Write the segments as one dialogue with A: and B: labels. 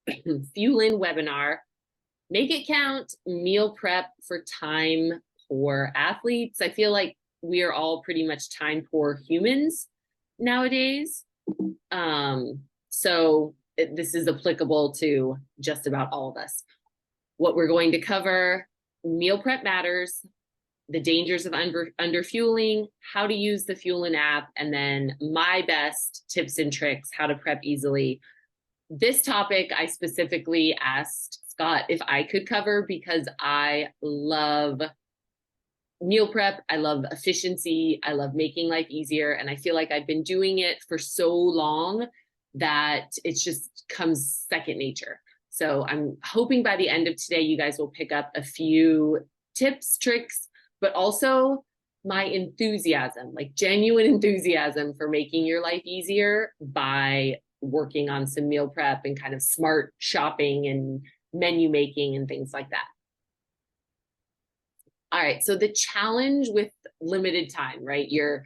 A: Fuelin webinar, Make It Count, meal prep for time poor athletes. I feel like we are all pretty much time poor humans nowadays. This is applicable to just about all of us. What we're going to cover: meal prep matters, the dangers of underfueling, how to use the Fuelin app, and then my best tips and tricks, how to prep easily. This topic I specifically asked Scott if I could cover because I love meal prep. I love efficiency. I love making life easier. And I feel like I've been doing it for so long that it's just comes second nature. So I'm hoping by the end of today, you guys will pick up a few tips, tricks, but also my enthusiasm, like genuine enthusiasm for making your life easier by working on some meal prep and kind of smart shopping and menu making and things like that. All right, so the challenge with limited time, right? You're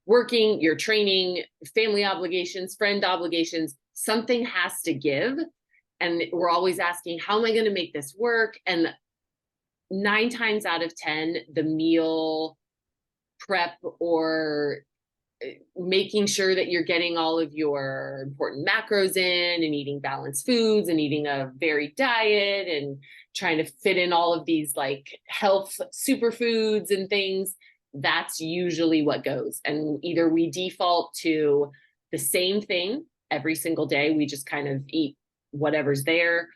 A: working, you're training, family obligations, friend obligations, something has to give. And we're always asking, how am I going to make this work? And 9 times out of 10, the meal prep or making sure that you're getting all of your important macros in and eating balanced foods and eating a varied diet and trying to fit in all of these like health superfoods and things, that's usually what goes. And either we default to the same thing every single day, we just kind of eat whatever's there.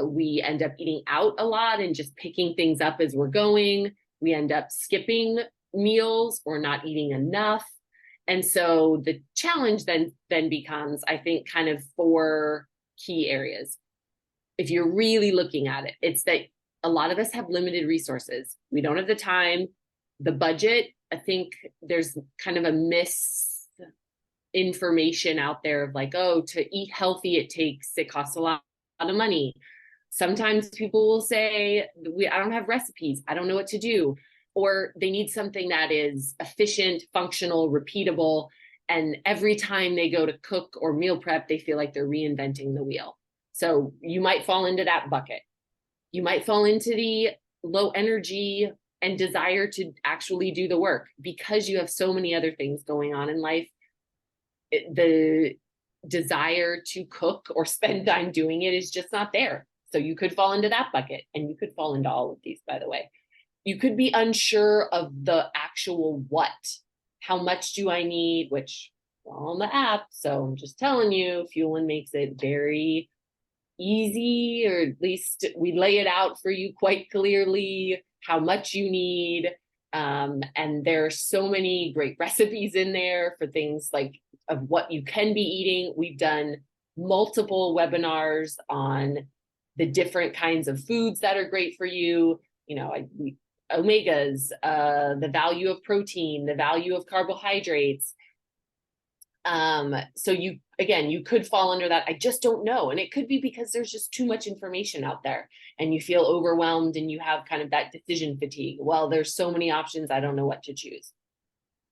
A: We end up eating out a lot and just picking things up as we're going. We end up skipping meals or not eating enough. And so the challenge then becomes, I think, kind of 4 key areas. If you're really looking at it, it's that a lot of us have limited resources. We don't have the time, the budget. I think there's kind of a misinformation out there of like, oh, to eat healthy, it costs a lot of money. Sometimes people will say, I don't have recipes, I don't know what to do. Or they need something that is efficient, functional, repeatable. And every time they go to cook or meal prep, they feel like they're reinventing the wheel. So you might fall into that bucket. You might fall into the low energy and desire to actually do the work because you have so many other things going on in life. The desire to cook or spend time doing it is just not there. So you could fall into that bucket, and you could fall into all of these, by the way. You could be unsure of the actual what. How much do I need? Which on the app. So I'm just telling you, Fuelin makes it very easy, or at least we lay it out for you quite clearly how much you need. And there are so many great recipes in there for things like of what you can be eating. We've done multiple webinars on the different kinds of foods that are great for you. You know, omegas, the value of protein, the value of carbohydrates. So you could fall under that. I just don't know. And it could be because there's just too much information out there and you feel overwhelmed and you have kind of that decision fatigue. Well, there's so many options, I don't know what to choose.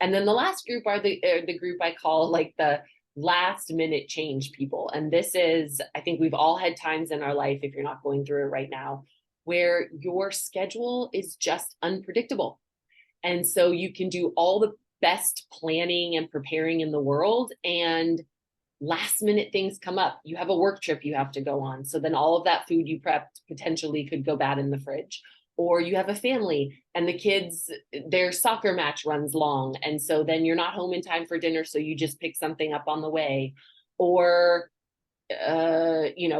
A: And then the last group are the group I call like the last minute change people. And this is, I think we've all had times in our life, if you're not going through it right now, where your schedule is just unpredictable. And so you can do all the best planning and preparing in the world, and last minute things come up. You have a work trip you have to go on. So then all of that food you prepped potentially could go bad in the fridge. Or you have a family and the kids, their soccer match runs long. And so then you're not home in time for dinner. So you just pick something up on the way. Or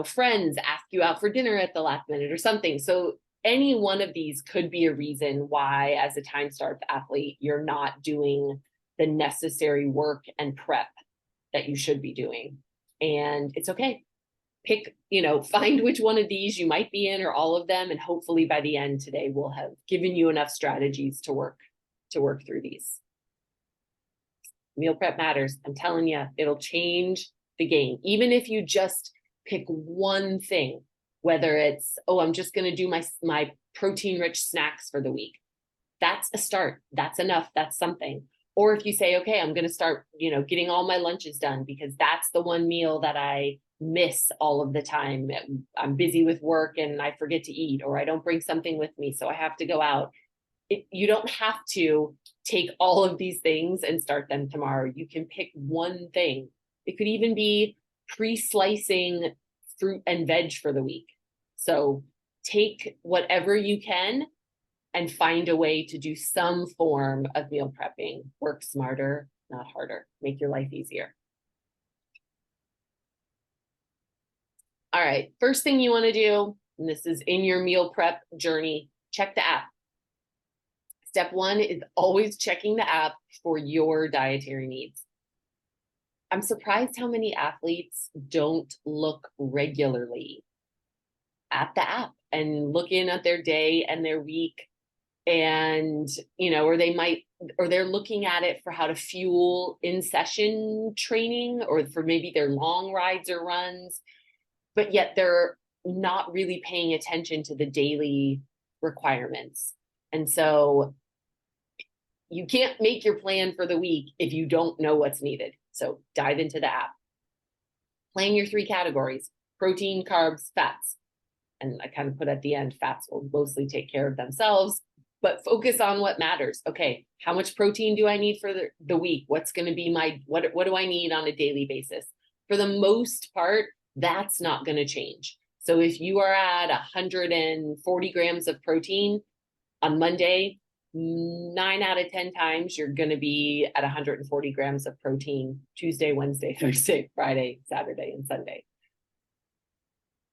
A: friends ask you out for dinner at the last minute or something. So any one of these could be a reason why, as a time-starved athlete, you're not doing the necessary work and prep that you should be doing. And it's okay. Find which one of these you might be in, or all of them. And hopefully by the end today, we'll have given you enough strategies to work through these. Meal prep matters. I'm telling you, it'll change the game. Even if you just pick one thing, whether it's, I'm just going to do my protein rich snacks for the week. That's a start. That's enough. That's something. Or if you say, okay, I'm going to start, getting all my lunches done because that's the one meal that I miss all of the time. I'm busy with work and I forget to eat, or I don't bring something with me, so I have to go out. You don't have to take all of these things and start them tomorrow. You can pick one thing. It could even be pre-slicing fruit and veg for the week. So take whatever you can and find a way to do some form of meal prepping. Work smarter, not harder. Make your life easier. All right, first thing you want to do, and this is in your meal prep journey, check the app. Step one is always checking the app for your dietary needs. I'm surprised how many athletes don't look regularly at the app and look in at their day and their week, and or they're looking at it for how to fuel in session training or for maybe their long rides or runs, but yet they're not really paying attention to the daily requirements. And so you can't make your plan for the week if you don't know what's needed. So dive into the app. Plan your 3 categories: protein, carbs, fats. And I kind of put at the end, fats will mostly take care of themselves, but focus on what matters. Okay, how much protein do I need for the week? What's going to be what do I need on a daily basis? For the most part, that's not going to change. So if you are at 140 grams of protein on Monday, 9 out of 10 times you're going to be at 140 grams of protein Tuesday, Wednesday, Thursday, Friday, Saturday, and Sunday.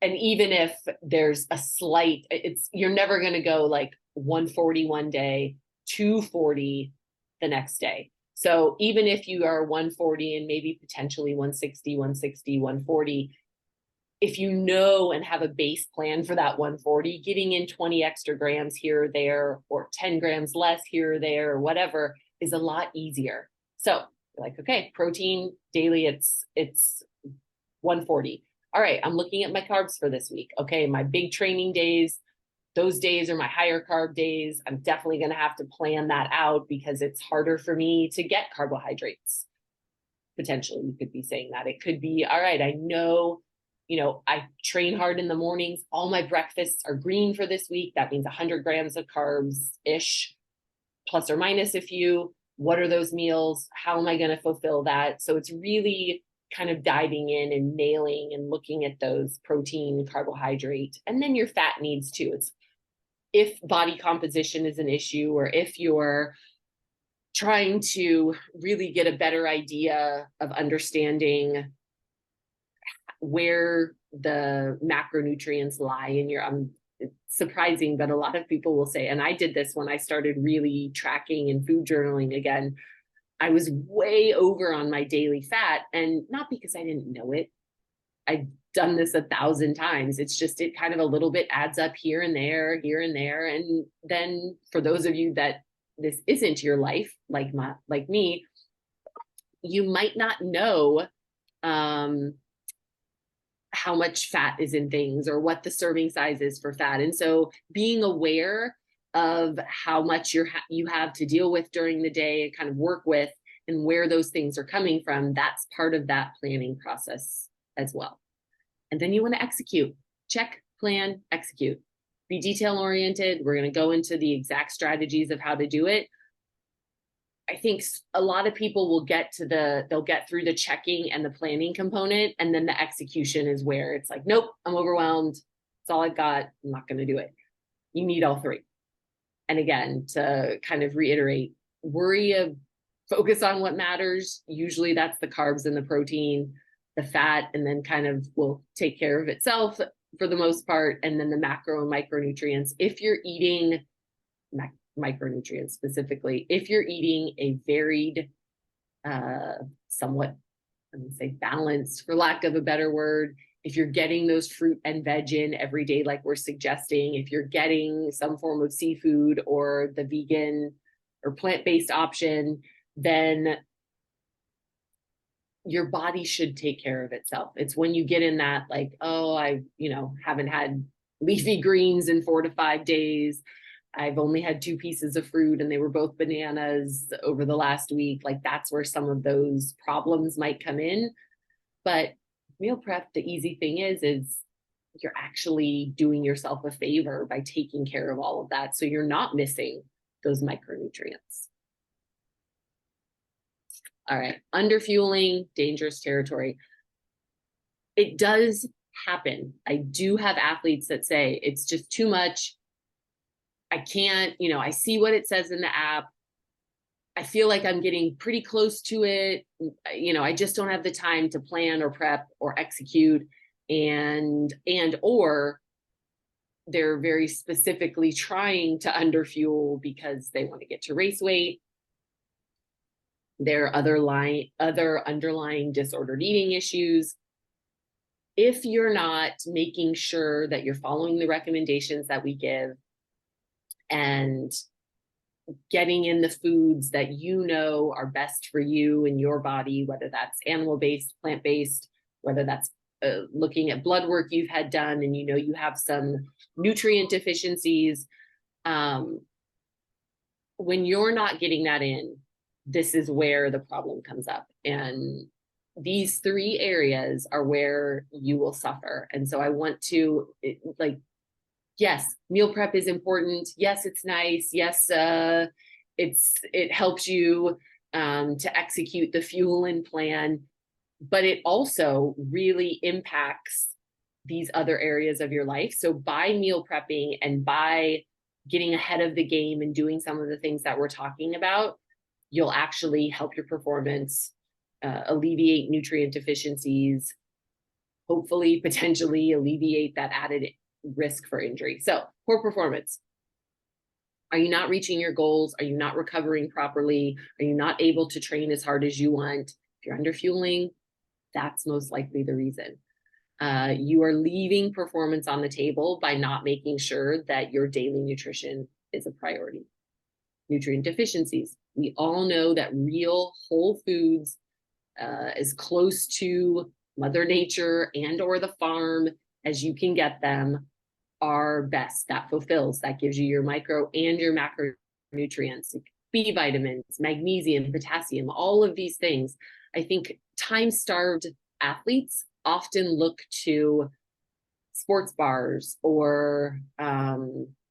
A: And even if there's a slight, you're never going to go like 140 one day, 240 the next day. So even if you are 140 and maybe potentially 160, 140, if you know and have a base plan for that 140, getting in 20 extra grams here or there, or 10 grams less here or there, or whatever, is a lot easier. So like, okay, protein daily, it's 140. All right, I'm looking at my carbs for this week. Okay, my big training days, those days are my higher carb days. I'm definitely going to have to plan that out because it's harder for me to get carbohydrates. Potentially, you could be saying that. It could be, all right, I know, I train hard in the mornings. All my breakfasts are green for this week. That means 100 grams of carbs-ish, plus or minus a few. What are those meals? How am I going to fulfill that? So it's really kind of diving in and nailing and looking at those protein, carbohydrate, and then your fat needs too. It's if body composition is an issue, or if you're trying to really get a better idea of understanding where the macronutrients lie in your, it's surprising, but a lot of people will say, and I did this when I started really tracking and food journaling again, I was way over on my daily fat, and not because I didn't know it. I've done this 1,000 times. It's just, it kind of a little bit adds up here and there, here and there. And then for those of you that this isn't your life, like me, you might not know how much fat is in things or what the serving size is for fat. And so being aware of how much you have to deal with during the day and kind of work with, and where those things are coming from, that's part of that planning process as well. And then you want to execute. Check, plan, execute. Be detail oriented. We're going to go into the exact strategies of how to do it. I think a lot of people will they'll get through the checking and the planning component, and then the execution is where it's like, nope, I'm overwhelmed. That's all I've got. I'm not going to do it. You need all 3. And again, to kind of reiterate, focus on what matters. Usually that's the carbs and the protein, the fat, and then kind of will take care of itself for the most part. And then the macro and micronutrients. If you're eating micronutrients specifically, if you're eating a varied, somewhat, I'm going to say balanced, for lack of a better word, if you're getting those fruit and veg in every day, like we're suggesting, if you're getting some form of seafood or the vegan or plant-based option, then your body should take care of itself. It's when you get in that, like, oh, I, haven't had leafy greens in 4 to 5 days. I've only had 2 pieces of fruit and they were both bananas over the last week. Like, that's where some of those problems might come in. But meal prep, the easy thing is you're actually doing yourself a favor by taking care of all of that. So you're not missing those micronutrients. All right, underfueling, dangerous territory. It does happen. I do have athletes that say it's just too much. I can't, I see what it says in the app. I feel like I'm getting pretty close to it. I just don't have the time to plan or prep or execute, or they're very specifically trying to underfuel because they want to get to race weight. There are other underlying disordered eating issues. If you're not making sure that you're following the recommendations that we give and getting in the foods that are best for you and your body, whether that's animal-based, plant-based, whether that's looking at blood work you've had done and you have some nutrient deficiencies, when you're not getting that in, this is where the problem comes up. And these three areas are where you will suffer. And so I want to yes, meal prep is important. Yes, it's nice. Yes, it helps you to execute the Fuelin plan, but it also really impacts these other areas of your life. So by meal prepping and by getting ahead of the game and doing some of the things that we're talking about, you'll actually help your performance, alleviate nutrient deficiencies, hopefully potentially alleviate that added risk for injury. So poor performance. Are you not reaching your goals? Are you not recovering properly? Are you not able to train as hard as you want? If you're underfueling, that's most likely the reason. You are leaving performance on the table by not making sure that your daily nutrition is a priority. Nutrient deficiencies. We all know that real whole foods, as close to Mother Nature and or the farm as you can get them, are best. That fulfills, that gives you your micro and your macronutrients, B vitamins, magnesium, potassium, all of these things. I think time-starved athletes often look to sports bars or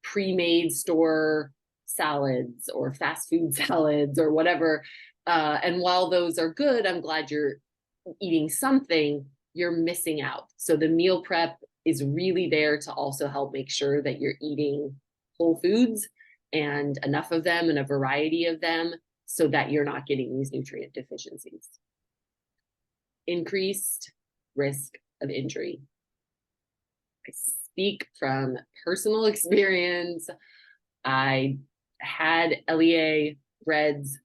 A: pre-made store salads or fast food salads or whatever. And while those are good, I'm glad you're eating something, you're missing out. So the meal prep is really there to also help make sure that you're eating whole foods and enough of them and a variety of them so that you're not getting these nutrient deficiencies. Increased risk of injury. I speak from personal experience. I had LEA Reds.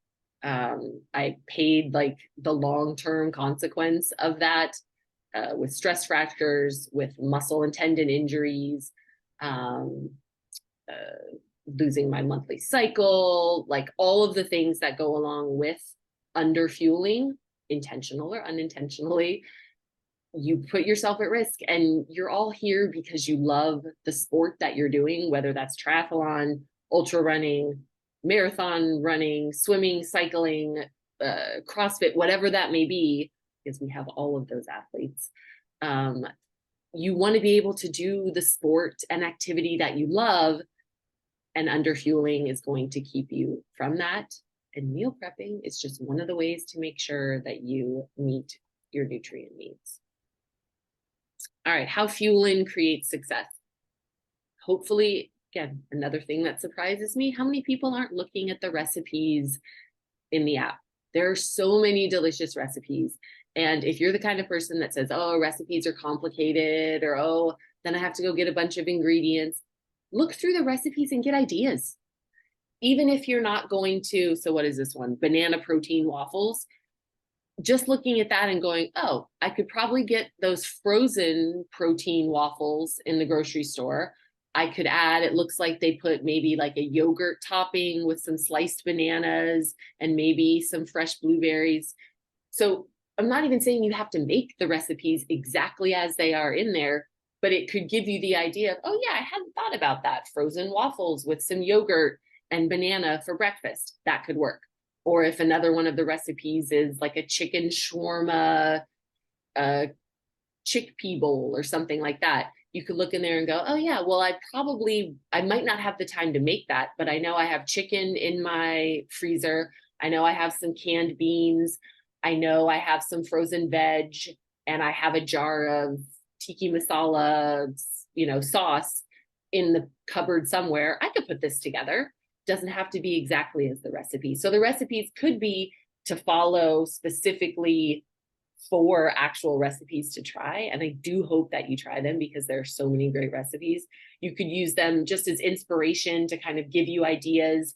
A: I paid the long-term consequence of that with stress fractures, with muscle and tendon injuries, losing my monthly cycle, all of the things that go along with underfueling, intentional or unintentionally. You put yourself at risk, and you're all here because you love the sport that you're doing, whether that's triathlon, ultra running, marathon running, swimming, cycling, CrossFit, whatever that may be, because we have all of those athletes. You want to be able to do the sport and activity that you love, and underfueling is going to keep you from that. And meal prepping is just one of the ways to make sure that you meet your nutrient needs. All right, how Fuelin creates success. Hopefully, again, another thing that surprises me, how many people aren't looking at the recipes in the app? There are so many delicious recipes. And if you're the kind of person that says, oh, recipes are complicated, or, oh, then I have to go get a bunch of ingredients, look through the recipes and get ideas. Even if you're not going to, so what is this one? Banana protein waffles. Just looking at that and going, oh, I could probably get those frozen protein waffles in the grocery store. I could add, it looks like they put maybe a yogurt topping with some sliced bananas and maybe some fresh blueberries. So I'm not even saying you have to make the recipes exactly as they are in there, but it could give you the idea of, oh yeah, I hadn't thought about that. Frozen waffles with some yogurt and banana for breakfast, that could work. Or if another one of the recipes is a chicken shawarma chickpea bowl or something like that. You could look in there and go, oh yeah, well, I might not have the time to make that, but I know I have chicken in my freezer. I know I have some canned beans. I know I have some frozen veg, and I have a jar of tiki masala, sauce in the cupboard somewhere. I could put this together. Doesn't have to be exactly as the recipe. So the recipes could be to follow specifically for actual recipes to try. And I do hope that you try them because there are so many great recipes. You could use them just as inspiration to kind of give you ideas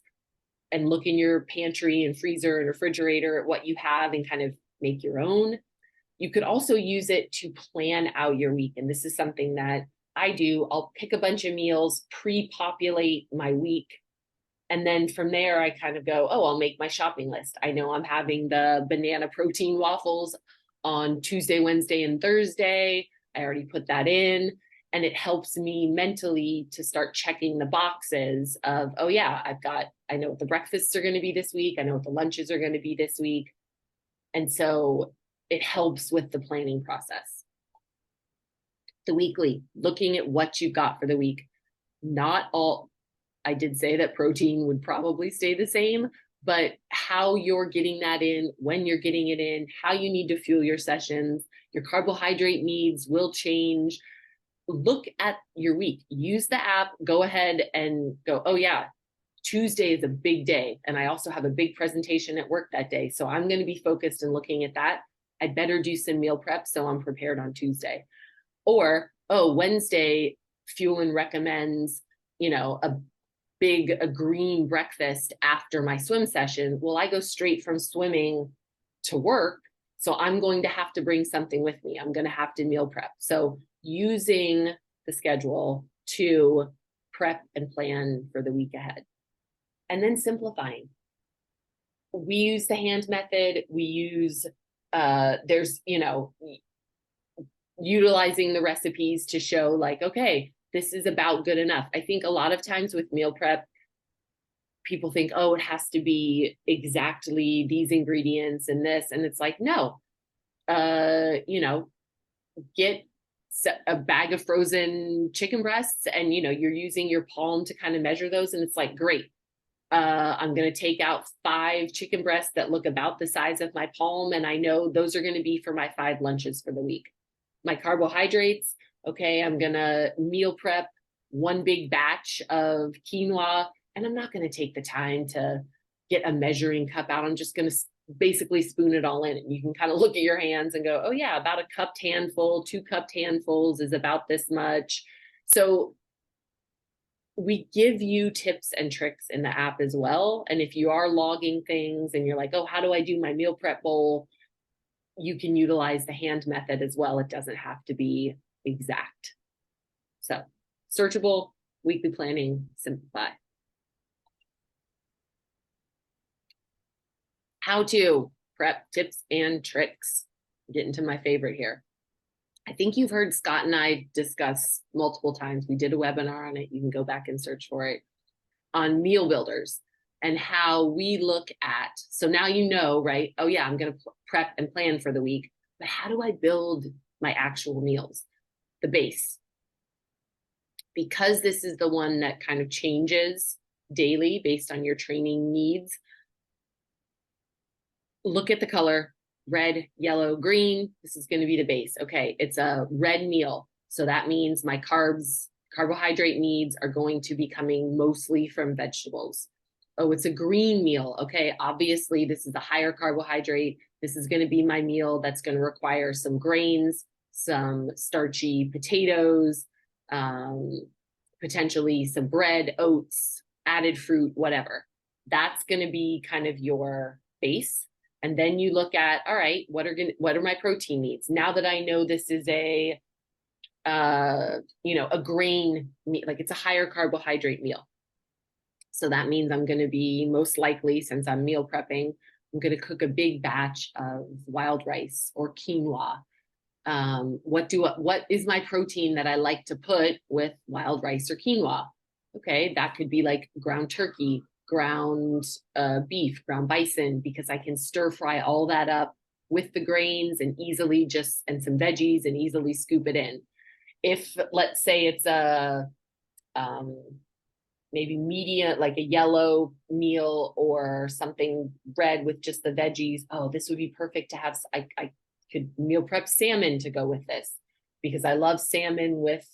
A: and look in your pantry and freezer and refrigerator at what you have and kind of make your own. You could also use it to plan out your week. And this is something that I do. I'll pick a bunch of meals, pre-populate my week. And then from there, I kind of go, oh, I'll make my shopping list. I know I'm having the banana protein waffles on Tuesday, Wednesday, and Thursday. I already put that in. And it helps me mentally to start checking the boxes of, oh yeah, I know what the breakfasts are going to be this week. I know what the lunches are going to be this week. And so it helps with the planning process. The weekly, looking at what you got for the week. I did say that protein would probably stay the same, but how you're getting that in, when you're getting it in, how you need to fuel your sessions, your carbohydrate needs will change. Look at your week, use the app, go ahead and go, oh yeah, Tuesday is a big day. And I also have a big presentation at work that day. So I'm going to be focused and looking at that. I better do some meal prep so I'm prepared on Tuesday. Or, oh, Wednesday, Fuelin recommends, a green breakfast after my swim session. Well, I go straight from swimming to work. So I'm going to have to bring something with me. I'm going to have to meal prep. So using the schedule to prep and plan for the week ahead. And then simplifying. We use the hand method. We use, utilizing the recipes to show like, okay, this is about good enough. I think a lot of times with meal prep, people think, oh, it has to be exactly these ingredients and this. And it's like, no, get a bag of frozen chicken breasts and, you're using your palm to kind of measure those. And it's like, great. I'm going to take out 5 chicken breasts that look about the size of my palm. And I know those are going to be for my 5 lunches for the week. My carbohydrates, okay, I'm going to meal prep 1 big batch of quinoa, and I'm not going to take the time to get a measuring cup out. I'm just going to basically spoon it all in. And you can kind of look at your hands and go, oh yeah, about a cupped handful, 2 cupped handfuls is about this much. So we give you tips and tricks in the app as well. And if you are logging things and you're like, oh, how do I do my meal prep bowl? You can utilize the hand method as well. It doesn't have to be exact. So searchable, weekly planning, simplify. How to prep tips and tricks. Get into my favorite here. I think you've heard Scott and I discuss multiple times. We did a webinar on it. You can go back and search for it, on meal builders and how we look at. So now you know, right? Oh yeah, I'm going to prep and plan for the week, but how do I build my actual meals? The base. Because this is the one that kind of changes daily based on your training needs. Look at the color. Red, yellow, green. This is going to be the base. Okay, it's a red meal. So that means my carbohydrate needs are going to be coming mostly from vegetables. Oh, it's a green meal. Okay, obviously this is a higher carbohydrate. This is going to be my meal that's going to require some grains, some starchy potatoes, potentially some bread, oats, added fruit, whatever. That's going to be kind of your base. And then you look at, all right, what are my protein needs? Now that I know this is a grain meal, like it's a higher carbohydrate meal. So that means I'm going to be most likely, since I'm meal prepping, I'm going to cook a big batch of wild rice or quinoa. What is my protein that I like to put with wild rice or quinoa? Okay, that could be like ground turkey, ground beef, ground bison, because I can stir fry all that up with the grains and easily and some veggies and easily scoop it in. If let's say it's a maybe medium, like a yellow meal or something red with just the veggies, oh, this would be perfect to have. I could meal prep salmon to go with this because I love salmon with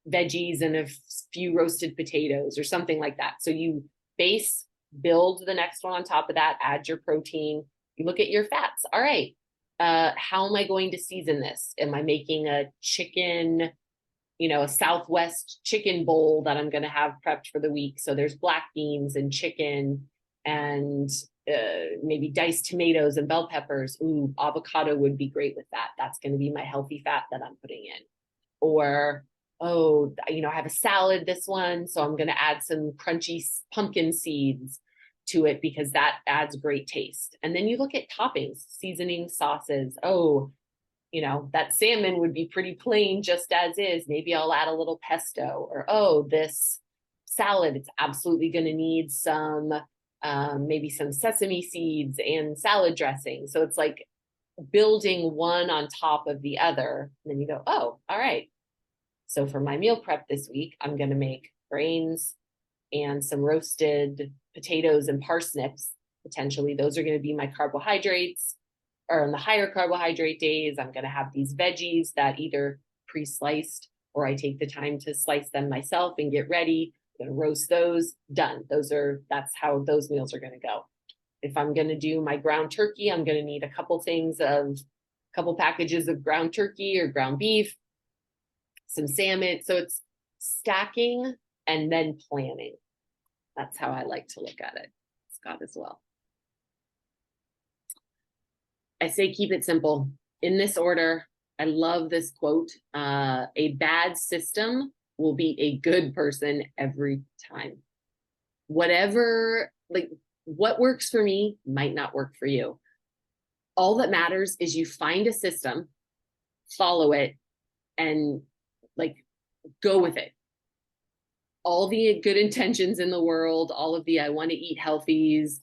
A: veggies and a few roasted potatoes or something like that. So you build the next one on top of that, add your protein, you look at your fats. All right, how am I going to season this? Am I making a chicken, a Southwest chicken bowl that I'm going to have prepped for the week? So there's black beans and chicken and maybe diced tomatoes and bell peppers. Ooh, avocado would be great with that. That's going to be my healthy fat that I'm putting in. Or, oh, I have a salad this one, so I'm going to add some crunchy pumpkin seeds to it because that adds great taste. And then you look at toppings, seasoning, sauces. Oh, that salmon would be pretty plain just as is. Maybe I'll add a little pesto. Or, oh, this salad, it's absolutely going to need some, maybe some sesame seeds and salad dressing. So it's like building one on top of the other. And then you go, oh, all right. So for my meal prep this week, I'm going to make grains and some roasted potatoes and parsnips. Potentially, those are going to be my carbohydrates. Or on the higher carbohydrate days, I'm going to have these veggies that either pre-sliced or I take the time to slice them myself and get ready. I'm going to roast those. Done. That's how those meals are going to go. If I'm going to do my ground turkey, I'm going to need a couple packages of ground turkey or ground beef, some salmon. So it's stacking and then planning. That's how I like to look at it, Scott, as well. I say keep it simple. In this order, I love this quote. A bad system will be a good person every time. What works for me might not work for you. All that matters is you find a system, follow it, and go with it. All the good intentions in the world, all of the I want to eat healthies,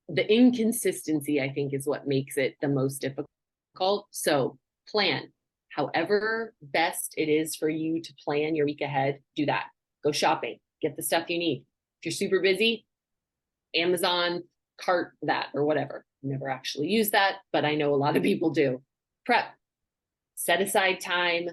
A: the inconsistency, I think, is what makes it the most difficult. So plan. However best it is for you to plan your week ahead, do that. Go shopping, get the stuff you need. If you're super busy, Amazon, cart that or whatever. Never actually use that, but I know a lot of people do. Prep. Set aside time,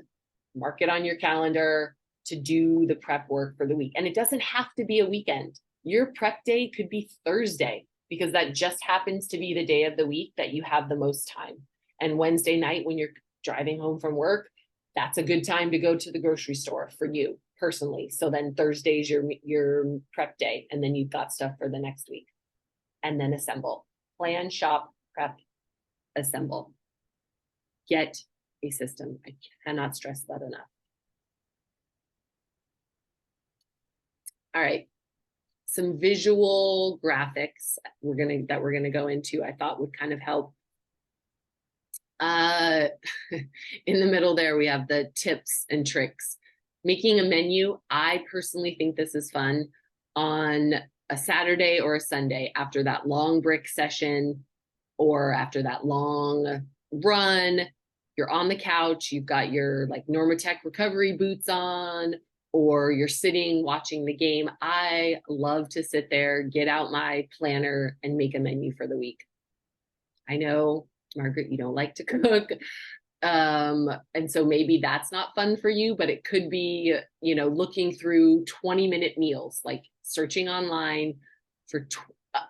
A: mark it on your calendar to do the prep work for the week. And it doesn't have to be a weekend. Your prep day could be Thursday, because that just happens to be the day of the week that you have the most time. And Wednesday night when you're driving home from work, that's a good time to go to the grocery store for you personally. So then Thursday's your prep day, and then you've got stuff for the next week. And then assemble. Plan, shop, prep, assemble. Get a system. I cannot stress that enough. All right. Some visual graphics that we're gonna go into, I thought would kind of help. In the middle there, we have the tips and tricks. Making a menu, I personally think this is fun on a Saturday or a Sunday after that long brick session or after that long run. You're on the couch, you've got your Normatec recovery boots on, or you're sitting watching the game. I love to sit there, get out my planner, and make a menu for the week. I know, Margaret, you don't like to cook. And so maybe that's not fun for you, but it could be, looking through 20-minute meals, like searching online for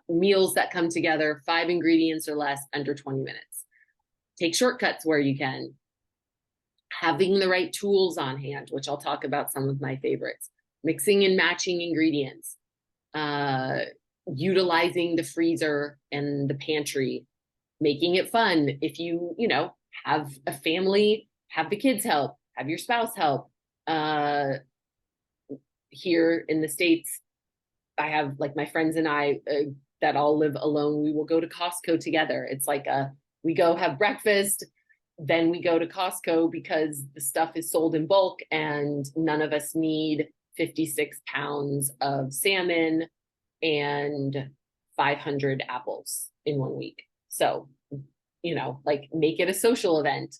A: meals that come together, 5 ingredients or less, under 20 minutes. Take shortcuts where you can. Having the right tools on hand, which I'll talk about some of my favorites. Mixing and matching ingredients. Utilizing the freezer and the pantry. Making it fun. If you, have a family, have the kids help, have your spouse help. Here in the States, I have my friends and I that all live alone. We will go to Costco together. It's we go have breakfast, then we go to Costco because the stuff is sold in bulk and none of us need 56 pounds of salmon and 500 apples in 1 week. So like make it a social event.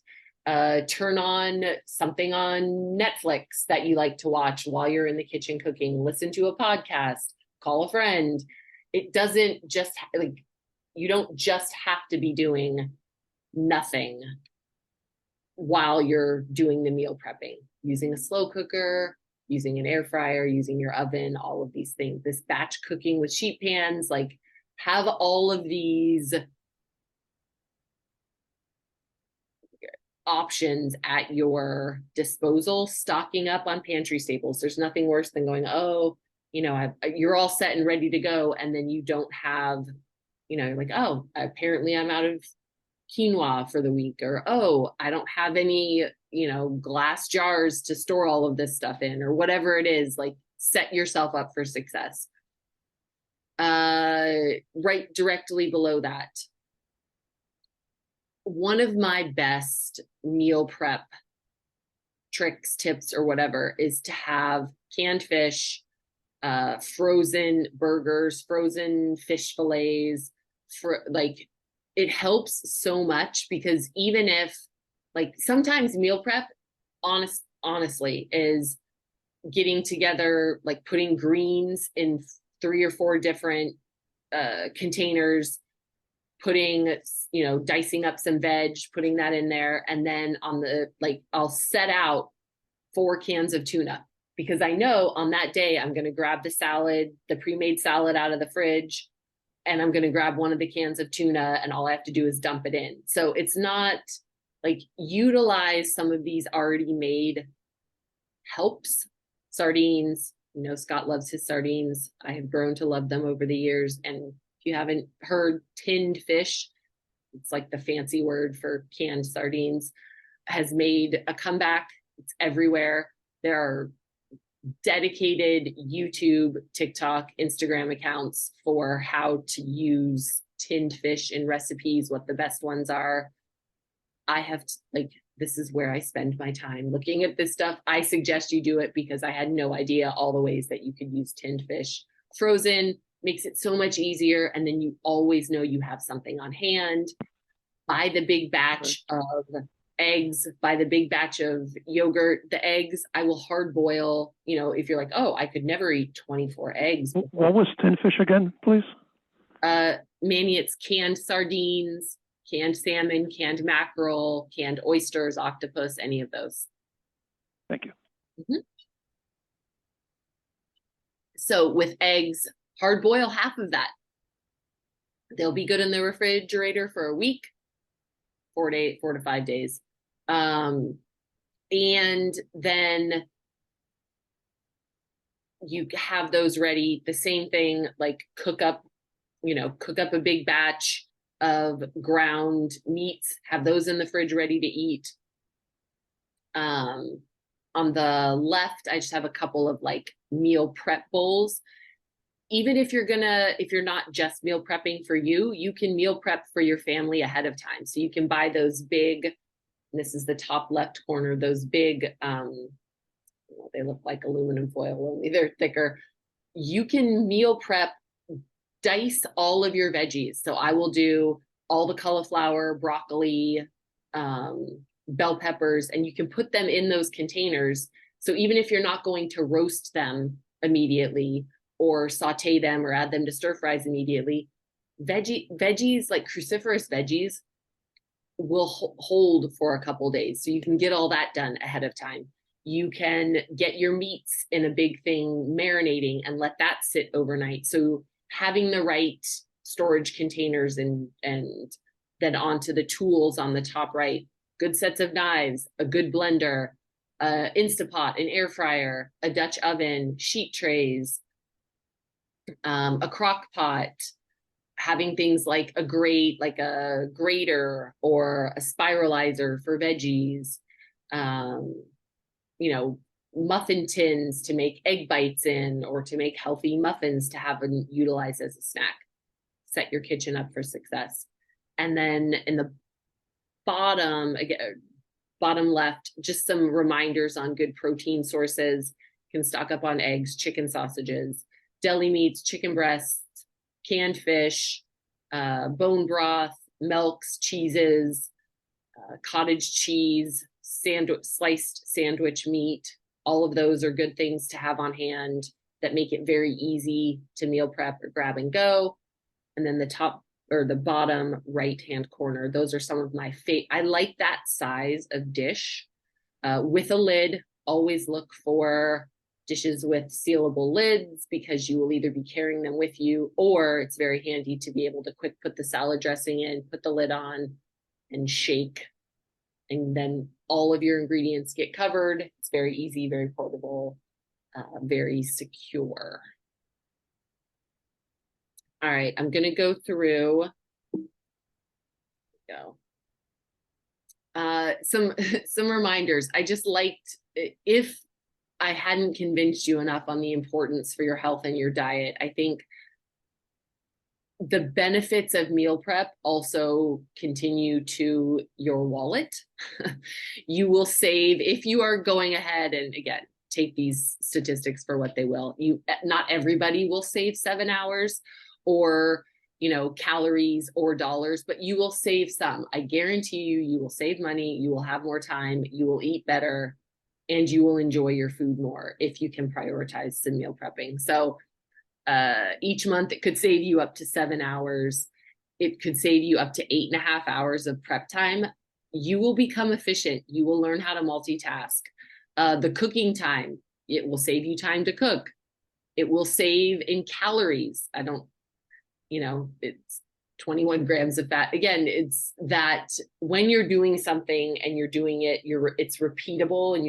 A: Turn on something on Netflix that you like to watch while you're in the kitchen cooking, listen to a podcast, call a friend. It doesn't just like, you don't just have to be doing nothing while you're doing the meal prepping, using a slow cooker, using an air fryer, using your oven, all of these things, this batch cooking with sheet pans, like have all of these options at your disposal, stocking up on pantry staples. There's nothing worse than going, oh, you're all set and ready to go. And then you don't have, you're like, oh, apparently I'm out of quinoa for the week, or, oh, I don't have any, glass jars to store all of this stuff in, or whatever it is. Like, set yourself up for success. Right directly below that, one of my best meal prep tricks, tips, or whatever is to have canned fish, frozen burgers, frozen fish fillets. Like, it helps so much, because even if, like, sometimes meal prep, honestly, is getting together, like putting greens in 3 or 4 different containers, putting, dicing up some veg, putting that in there. And then I'll set out 4 cans of tuna, because I know on that day, I'm going to grab the salad, the pre-made salad out of the fridge, and I'm going to grab one of the cans of tuna, and all I have to do is dump it in. So it's not like, utilize some of these already made helps. Sardines, Scott loves his sardines. I have grown to love them over the years. And if you haven't heard, tinned fish, it's like the fancy word for canned sardines, has made a comeback. It's everywhere. There are dedicated YouTube, TikTok, Instagram accounts for how to use tinned fish in recipes, what the best ones are. This is where I spend my time looking at this stuff. I suggest you do it, because I had no idea all the ways that you could use tinned fish. Frozen makes it so much easier, and then you always know you have something on hand. Buy the big batch of eggs, buy the big batch of yogurt. The eggs, I will hard boil. If you're like, oh, I could never eat 24 eggs.
B: What was tinned fish again, please?
A: Manny, it's canned sardines, canned salmon, canned mackerel, canned oysters, octopus, any of those.
B: Thank you.
A: Mm-hmm. So with eggs, hard boil half of that. They'll be good in the refrigerator for a week, 4 to 5 days. And then you have those ready. The same thing, like cook up a big batch of ground meats, have those in the fridge ready to eat. On the left, I just have a couple of like meal prep bowls. Even if you're not just meal prepping for you, you can meal prep for your family ahead of time. So you can buy those big, this is the top left corner, those big, they look like aluminum foil, only they're thicker. You can meal prep, dice all of your veggies. So I will do all the cauliflower, broccoli, bell peppers, and you can put them in those containers. So even if you're not going to roast them immediately or saute them or add them to stir fries immediately, veggies, like cruciferous veggies, will hold for a couple days. So you can get all that done ahead of time. You can get your meats in a big thing marinating and let that sit overnight. So having the right storage containers and then onto the tools on the top right, good sets of knives, a good blender, Instapot, an air fryer, a Dutch oven, sheet trays, a crock pot, having things like a grater or a spiralizer for veggies, muffin tins to make egg bites in, or to make healthy muffins to have and utilize as a snack. Set your kitchen up for success. And then in the bottom left, just some reminders on good protein sources. You can stock up on eggs, chicken sausages, deli meats, chicken breasts, canned fish, bone broth, milks, cheeses, cottage cheese, sliced sandwich meat. All of those are good things to have on hand that make it very easy to meal prep or grab and go. And then the top or the bottom right-hand corner, those are some of my favorite. I like that size of dish with a lid. Always look for dishes with sealable lids because you will either be carrying them with you, or it's very handy to be able to quick put the salad dressing in, put the lid on, and shake. And then all of your ingredients get covered. It's very easy, very portable, very secure. All right, I'm going to go through some reminders. I just liked, if I hadn't convinced you enough on the importance for your health and your diet, I think the benefits of meal prep also continue to your wallet. You will save if you are going ahead, and again, take these statistics for what they will. Not everybody will save 7 hours or calories or dollars, but you will save some. I guarantee you will save money, you will have more time, you will eat better, and you will enjoy your food more if you can prioritize some meal prepping. So each month it could save you up to 7 hours. It could save you up to 8.5 hours of prep time. You will become efficient. You will learn how to multitask. The cooking time, it will save you time to cook. It will save in calories. It's 21 grams of fat. Again, it's that when you're doing something and you're doing it, it's repeatable, and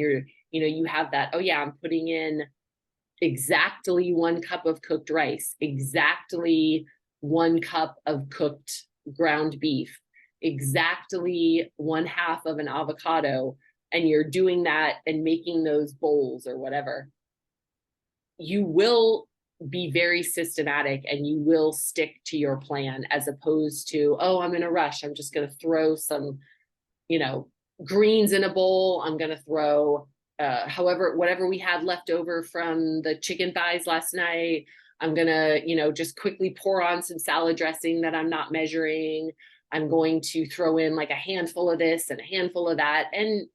A: you have that, oh yeah, I'm putting in exactly 1 cup of cooked rice, exactly 1 cup of cooked ground beef, exactly 1/2 of an avocado, and you're doing that and making those bowls or whatever, you will be very systematic and you will stick to your plan, as opposed to, oh, I'm in a rush, I'm just going to throw some, greens in a bowl. I'm going to throw whatever we had left over from the chicken thighs last night. I'm going to, just quickly pour on some salad dressing that I'm not measuring. I'm going to throw in like a handful of this and a handful of that. And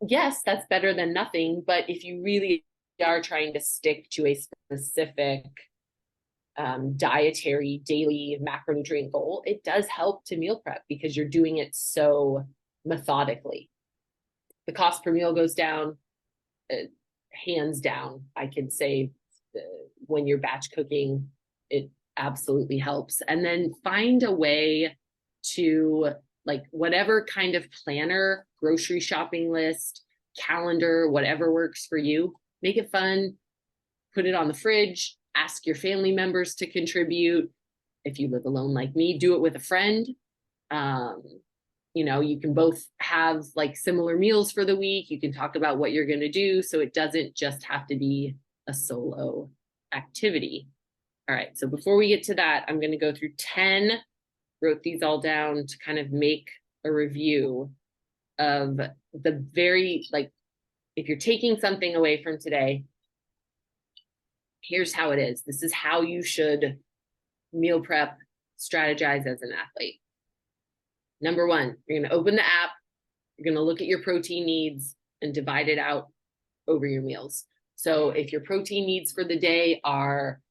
A: yes, that's better than nothing. But if you really are trying to stick to a specific dietary daily macronutrient goal, it does help to meal prep because you're doing it so methodically. The cost per meal goes down, hands down. I can say when you're batch cooking, it absolutely helps. And then find a way to, like, whatever kind of planner, grocery shopping list, calendar, whatever works for you, make it fun, put it on the fridge, ask your family members to contribute. If you live alone like me, do it with a friend. You can both have like similar meals for the week. You can talk about what you're going to do, so it doesn't just have to be a solo activity. All right, so before we get to that, I'm going to go through 10, wrote these all down to kind of make a review of the very, like, if you're taking something away from today, here's how it is. This is how you should meal prep, strategize as an athlete. Number 1, you're going to open the app, you're going to look at your protein needs and divide it out over your meals. So if your protein needs for the day are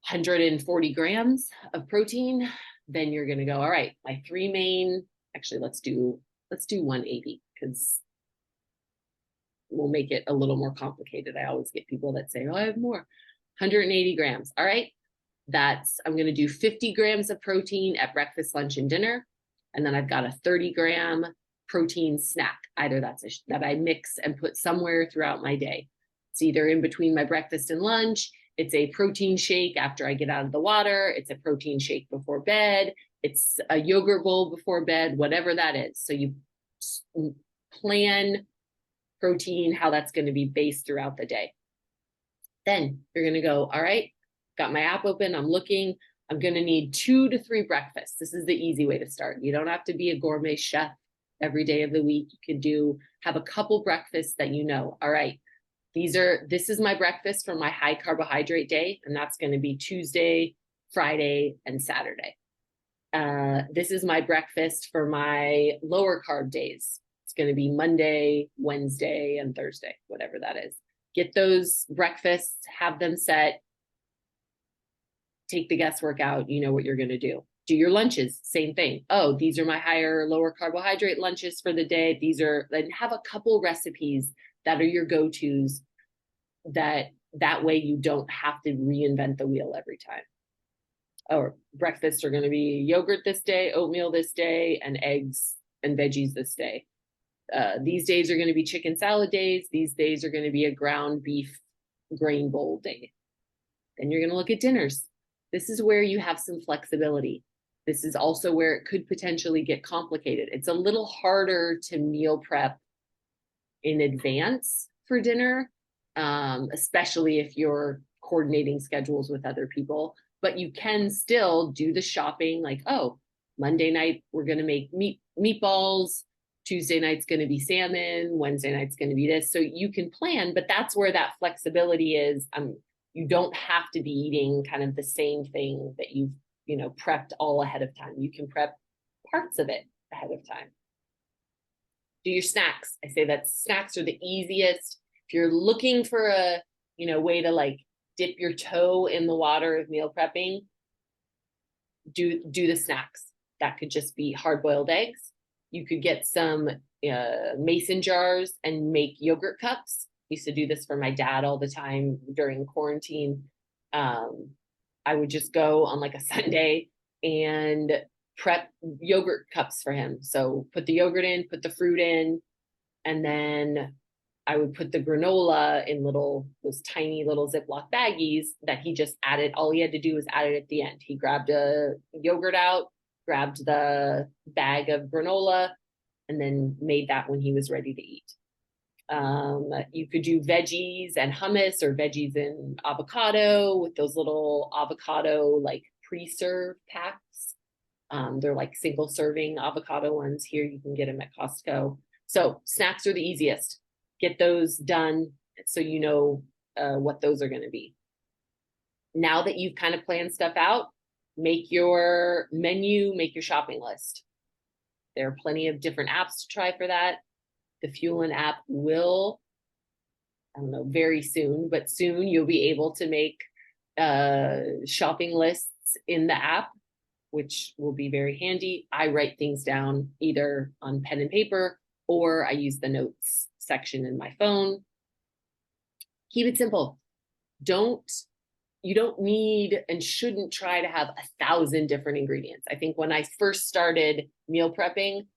A: 140 grams of protein, then you're going to go, all right, my 3 main, actually, let's do 180, because we'll make it a little more complicated. I always get people that say, oh, I have more. 180 grams. All right. I'm going to do 50 grams of protein at breakfast, lunch, and dinner. And then I've got a 30-gram protein snack. Either that I mix and put somewhere throughout my day. It's either in between my breakfast and lunch. It's a protein shake after I get out of the water. It's a protein shake before bed. It's a yogurt bowl before bed, whatever that is. So you plan protein, how that's going to be based throughout the day. Then you're going to go, all right, got my app open, I'm looking, I'm going to need 2 to 3 breakfasts. This is the easy way to start. You don't have to be a gourmet chef every day of the week. You can have a couple breakfasts that all right, this is my breakfast for my high carbohydrate day, and that's going to be Tuesday, Friday, and Saturday. This is my breakfast for my lower carb days. It's going to be Monday, Wednesday, and Thursday, whatever that is. Get those breakfasts, have them set, take the guesswork out. You know what you're going to do. Do your lunches, same thing. Oh, these are my higher, lower carbohydrate lunches for the day. These are, then have a couple recipes that are your go-tos, that way you don't have to reinvent the wheel every time. Or breakfasts are going to be yogurt this day, oatmeal this day, and eggs and veggies this day. These days are going to be chicken salad days. These days are going to be a ground beef grain bowl day. Then you're going to look at dinners. This is where you have some flexibility. This is also where it could potentially get complicated. It's a little harder to meal prep in advance for dinner, especially if you're coordinating schedules with other people. But you can still do the shopping, like, oh, Monday night we're going to make meatballs. Tuesday night's going to be salmon. Wednesday night's going to be this. So you can plan, but that's where that flexibility is. You don't have to be eating kind of the same thing that you've, prepped all ahead of time. You can prep parts of it ahead of time. Do your snacks. I say that snacks are the easiest. If you're looking for a, way to like dip your toe in the water of meal prepping, do the snacks. That could just be hard-boiled eggs. You could get some mason jars and make yogurt cups. I used to do this for my dad all the time during quarantine. I would just go on like a Sunday and prep yogurt cups for him. So put the yogurt in, put the fruit in, and then I would put the granola in those tiny little Ziploc baggies that he just added. All he had to do was add it at the end. He grabbed a yogurt out, grabbed the bag of granola, and then made that when he was ready to eat. You could do veggies and hummus, or veggies and avocado with those little avocado like pre-serve packs. They're like single serving avocado ones. Here you can get them at Costco. So snacks are the easiest. Get those done so you know what those are going to be. Now that you've kind of planned stuff out, make your menu, make your shopping list. There are plenty of different apps to try for that. The Fuelin app will, I don't know, very soon, but soon you'll be able to make shopping lists in the app, which will be very handy. I write things down either on pen and paper, or I use the notes section in my phone. Keep it simple. You don't need and shouldn't try to have 1,000 different ingredients. I think when I first started meal prepping,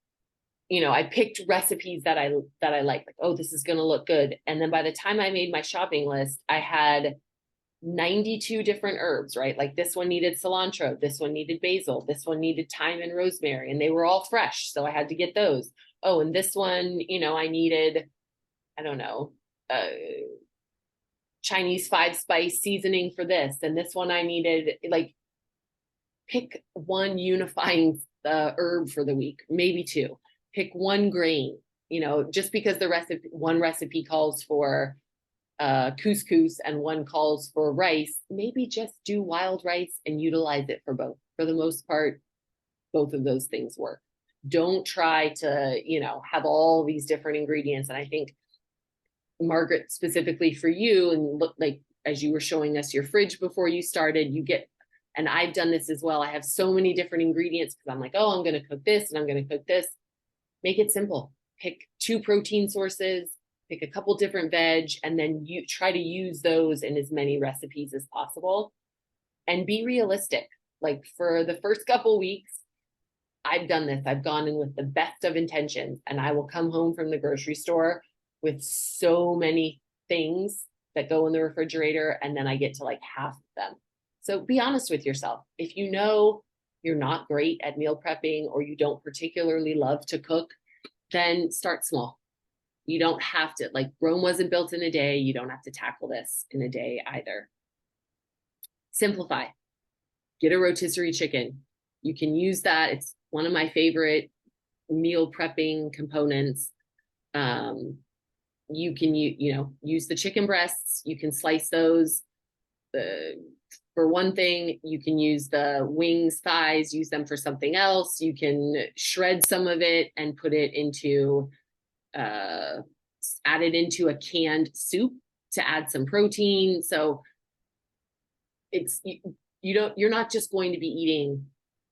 A: I picked recipes that I like, oh, this is going to look good. And then by the time I made my shopping list, I had 92 different herbs, right? Like this one needed cilantro, this one needed basil, this one needed thyme and rosemary, and they were all fresh. So I had to get those. Oh, and this one, I needed, I don't know, Chinese 5-spice seasoning for this. And this one I needed, like, pick one unifying herb for the week, maybe two. Pick one grain, just because one recipe calls for couscous and one calls for rice, maybe just do wild rice and utilize it for both. For the most part, both of those things work. Don't try to, have all these different ingredients. And I think, Margaret, specifically for you, and look, like, as you were showing us your fridge before you started, and I've done this as well. I have so many different ingredients because I'm like, oh, I'm going to cook this and I'm going to cook this. Make it simple. Pick 2 protein sources, pick a couple different veg, and then you try to use those in as many recipes as possible. And be realistic. Like, for the first couple weeks, I've done this. I've gone in with the best of intentions, and I will come home from the grocery store with so many things that go in the refrigerator, and then I get to like half of them. So be honest with yourself. If you know you're not great at meal prepping, or you don't particularly love to cook, then start small. You don't have to, like, Rome wasn't built in a day. You don't have to tackle this in a day either. Simplify. Get a rotisserie chicken. You can use that. It's one of my favorite meal prepping components. You can use the chicken breasts. You can slice those, for one thing. You can use the wings, thighs, use them for something else. You can shred some of it and put it into, add it into a canned soup to add some protein. So it's, you're not just going to be eating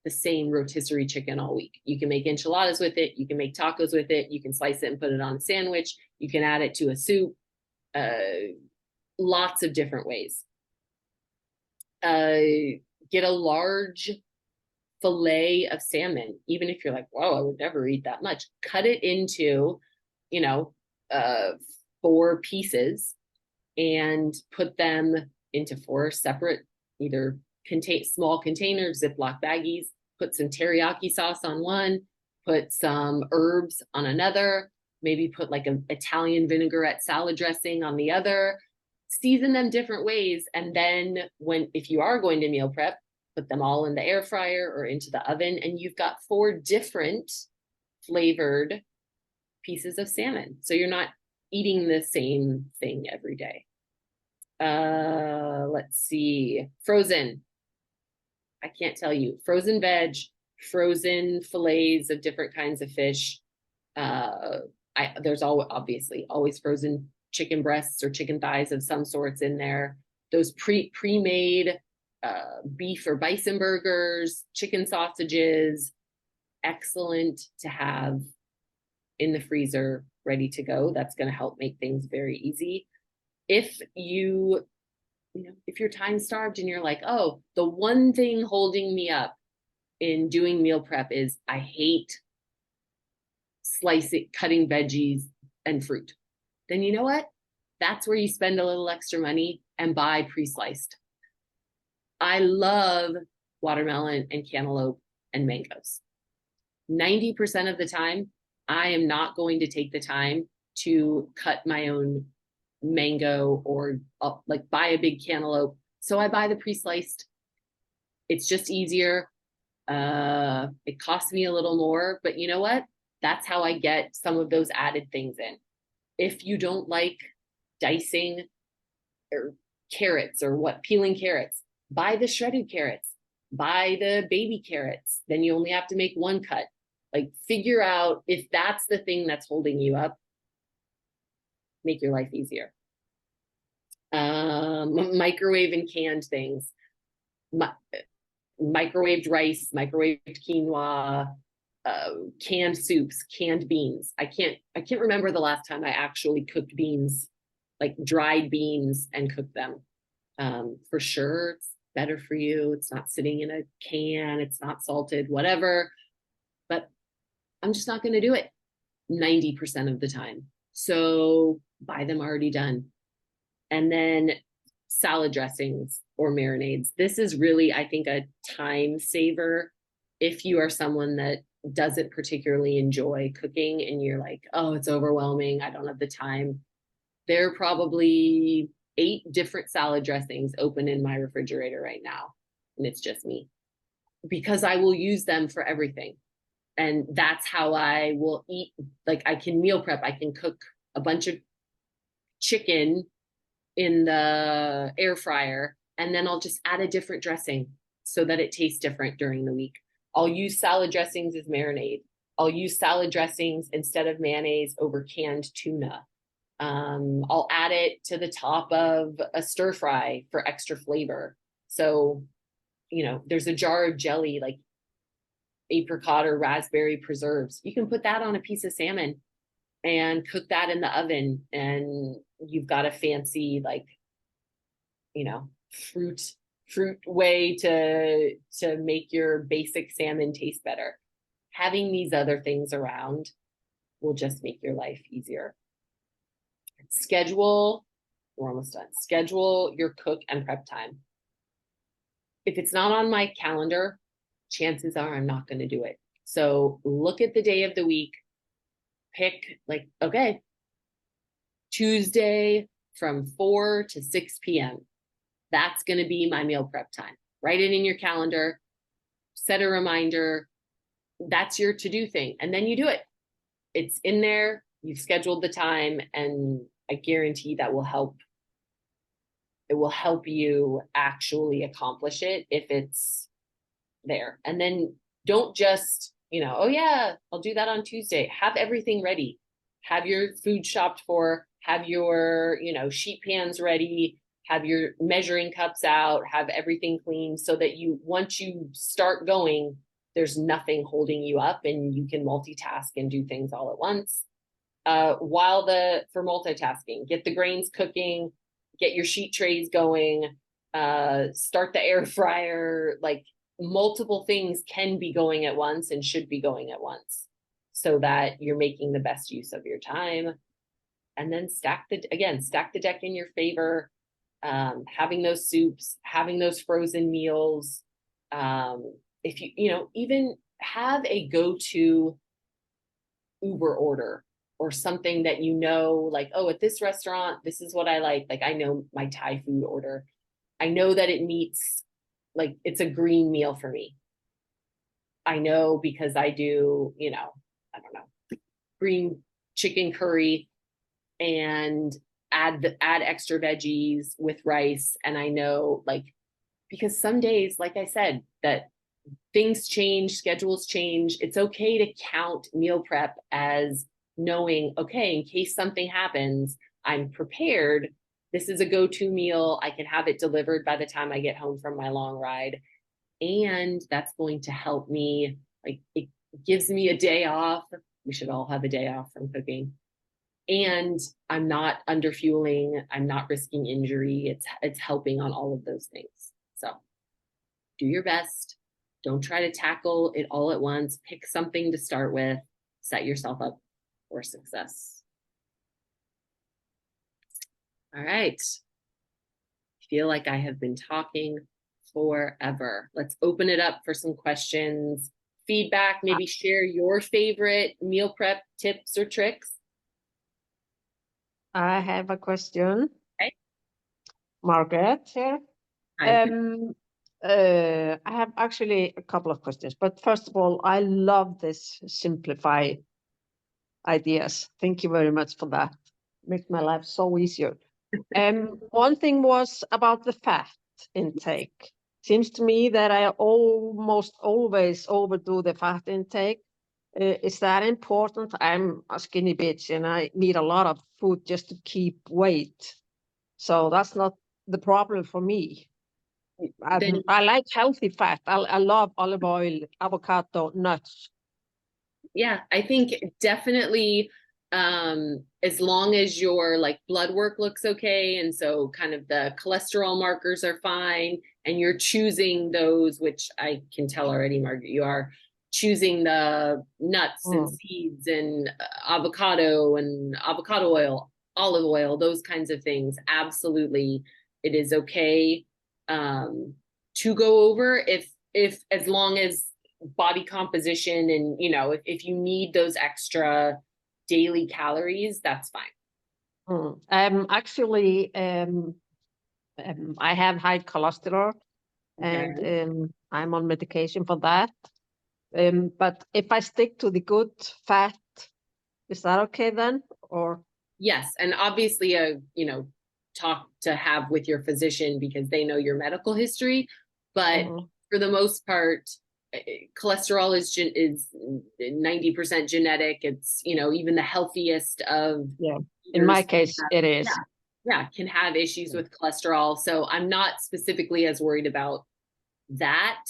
A: the same rotisserie chicken all week. You can make enchiladas with it. You can make tacos with it. You can slice it and put it on a sandwich. You can add it to a soup. Lots of different ways. Get a large fillet of salmon. Even if you're like, whoa, I would never eat that much. Cut it into, 4 pieces and put them into 4 separate, either small containers, Ziploc baggies. Put some teriyaki sauce on one, put some herbs on another, maybe put like an Italian vinaigrette salad dressing on the other. Season them different ways. And then if you are going to meal prep, put them all in the air fryer or into the oven, and you've got 4 different flavored pieces of salmon. So you're not eating the same thing every day. Let's see. Frozen. I can't tell you. Frozen veg, frozen fillets of different kinds of fish. There's obviously always frozen chicken breasts or chicken thighs of some sorts in there. Those pre-made beef or bison burgers, chicken sausages, excellent to have in the freezer ready to go. That's going to help make things very easy. If if you're time starved and you're like, oh, the one thing holding me up in doing meal prep is I hate cutting veggies and fruit, then you know what? That's where you spend a little extra money and buy pre-sliced. I love watermelon and cantaloupe and mangoes. 90% of the time, I am not going to take the time to cut my own mango or like buy a big cantaloupe. So I buy the pre-sliced. It's just easier. It costs me a little more, but you know what? That's how I get some of those added things in. If you don't like dicing or carrots or peeling carrots, buy the shredded carrots, buy the baby carrots. Then you only have to make 1 cut. Like, figure out if that's the thing that's holding you up. Make your life easier. Microwave and canned things. Microwaved rice, microwaved quinoa, canned soups, canned beans. I can't remember the last time I actually cooked beans, like dried beans, and cooked them. For sure, it's better for you. It's not sitting in a can. It's not salted, whatever. But I'm just not going to do it 90% of the time. So buy them already done. And then salad dressings or marinades. This is really, I think, a time saver if you are someone that doesn't particularly enjoy cooking and you're like, oh, it's overwhelming, I don't have the time. There are probably 8 different salad dressings open in my refrigerator right now, and it's just me, because I will use them for everything. And that's how I will eat. Like, I can meal prep. I can cook a bunch of chicken in the air fryer, and then I'll just add a different dressing so that it tastes different during the week. I'll use salad dressings as marinade. I'll use salad dressings instead of mayonnaise over canned tuna. I'll add it to the top of a stir fry for extra flavor. So, there's a jar of jelly, like apricot or raspberry preserves. You can put that on a piece of salmon and cook that in the oven, and you've got a fancy, like, fruit way to make your basic salmon taste better. Having these other things around will just make your life easier. We're almost done. Schedule your cook and prep time. If it's not on my calendar, chances are I'm not going to do it. So look at the day of the week, pick, like, okay, Tuesday from 4 to 6 p.m. That's going to be my meal prep time. Write it in your calendar, set a reminder. That's your to-do thing. And then you do it. It's in there. You've scheduled the time, and I guarantee that will help it will help you actually accomplish it if it's there. And then don't just, oh yeah, I'll do that on Tuesday. Have everything ready. Have your food shopped for, have your, sheet pans ready, have your measuring cups out, have everything clean so that once you start going, there's nothing holding you up and you can multitask and do things all at once. For multitasking, get the grains cooking, get your sheet trays going, start the air fryer, like multiple things can be going at once and should be going at once so that you're making the best use of your time. And then stack the deck in your favor, having those soups, having those frozen meals. If even have a go-to Uber order or something that like, oh, at this restaurant, this is what I like. Like, I know my Thai food order. I know that it meets, like, it's a green meal for me. I know because I do, I don't know, green chicken curry and add extra veggies with rice. And I know, like, because some days, like I said, that things change, schedules change. It's okay to count meal prep as knowing, okay, in case something happens, I'm prepared. This is a go-to meal. I can have it delivered by the time I get home from my long ride. And that's going to help me. Like, it gives me a day off. We should all have a day off from cooking. And I'm not underfueling. I'm not risking injury. It's helping on all of those things. So do your best. Don't try to tackle it all at once. Pick something to start with. Set yourself up for success. All right. I feel like I have been talking forever. Let's open it up for some questions, feedback, maybe share your favorite meal prep tips or tricks.
C: I have a question.
A: Okay.
C: Margaret here.
A: Hi.
C: I have actually a couple of questions, but first of all, I love this simplify ideas. Thank you very much for that. Makes my life so easier. One thing was about the fat intake. Seems to me that I almost always overdo the fat intake. Is that important? I'm a skinny bitch and I need a lot of food just to keep weight. So that's not the problem for me. I like healthy fat. I love olive oil, avocado, nuts.
A: Yeah, I think definitely as long as your like blood work looks okay, and so kind of the cholesterol markers are fine, and you're choosing those, which I can tell already, Margaret, you are choosing the nuts and seeds and avocado and avocado oil, olive oil, those kinds of things. Absolutely, it is okay to go over if as long as body composition and if you need those extra daily calories, that's fine.
C: Actually, I have high cholesterol,
A: Okay.
C: and I'm on medication for that. But if I stick to the good fat, is that okay then? Or
A: yes, and obviously talk to have with your physician because they know your medical history, but for the most part, cholesterol is 90% genetic. It's even the healthiest of
C: in my case it is.
A: Yeah, can have issues with cholesterol. So I'm not specifically as worried about that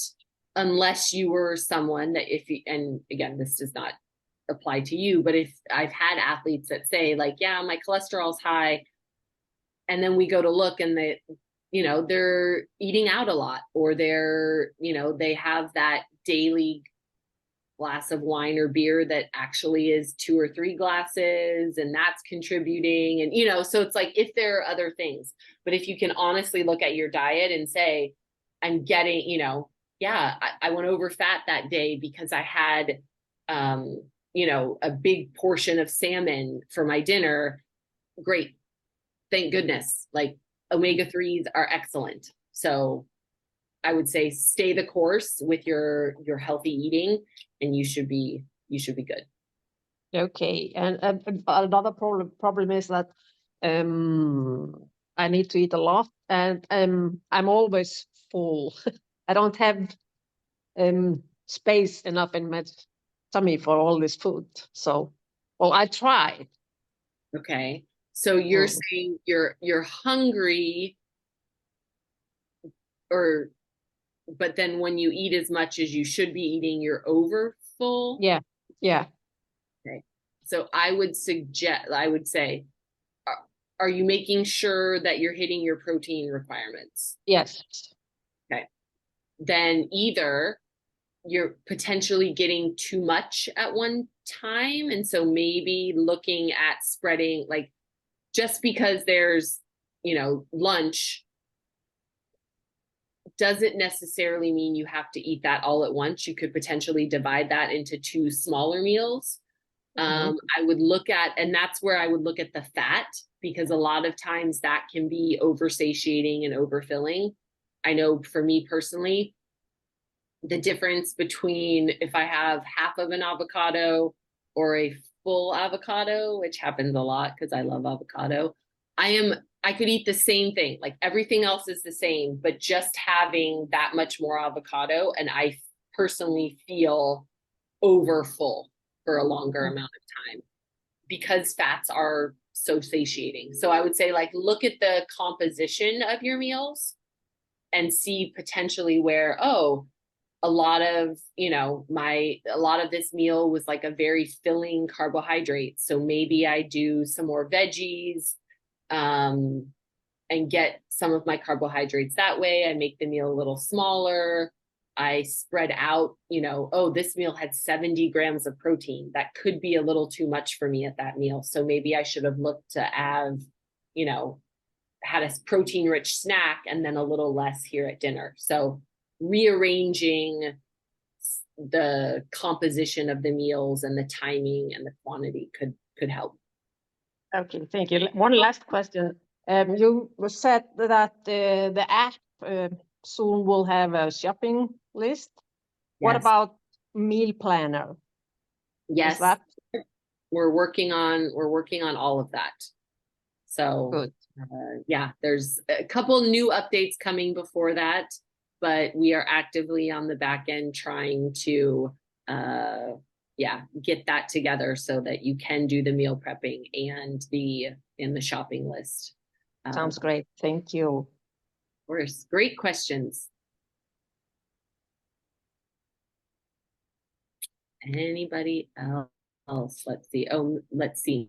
A: unless you were someone that and again, this does not apply to you, but if I've had athletes that say like, yeah, my cholesterol's high, and then we go to look and they're eating out a lot, or they have that daily glass of wine or beer that actually is 2 or 3 glasses, and that's contributing. And so it's like, if there are other things, but if you can honestly look at your diet and say, I'm getting, I went over fat that day because I had a big portion of salmon for my dinner. Great, thank goodness. Like, omega-3s are excellent. So I would say stay the course with your healthy eating, and you should be good.
C: Okay, and another problem is that I need to eat a lot and I'm always full. I don't have space enough in my tummy for all this food. So, well, I try.
A: Okay. So you're saying you're hungry, or but then when you eat as much as you should be eating, you're over full.
C: Yeah, yeah,
A: Okay. So I would say, are you making sure that you're hitting your protein requirements?
C: yes,
A: Okay. Then either you're potentially getting too much at one time. And so maybe looking at spreading, like, just because there's, lunch doesn't necessarily mean you have to eat that all at once. You could potentially divide that into two smaller meals. I would look at, and that's where I would look at the fat, because a lot of times that can be oversatiating and overfilling. I know for me personally, the difference between if I have half of an avocado or a full avocado, which happens a lot because I love avocado, I could eat the same thing. Like everything else is the same, but just having that much more avocado, and I personally feel over full for a longer amount of time because fats are so satiating. So I would say, like, look at the composition of your meals and see potentially where, oh, a lot of this meal was like a very filling carbohydrate, so maybe I do some more veggies, and get some of my carbohydrates that way. I make the meal a little smaller. I spread out, oh, this meal had 70 grams of protein. That could be a little too much for me at that meal. So maybe I should have looked to have, had a protein rich snack and then a little less here at dinner. So rearranging the composition of the meals and the timing and the quantity could help.
C: Okay, thank you. One last question. You said that the app soon will have a shopping list. What
A: Yes.
C: about meal planner? Is
A: Yes.
C: that
A: We're working on all of that. So
C: good?
A: yeah, there's a couple new updates coming before that, but we are actively on the back end trying to get that together so that you can do the meal prepping and the shopping list.
C: Sounds great. Thank you.
A: Of course, great questions. Anybody else? Let's see.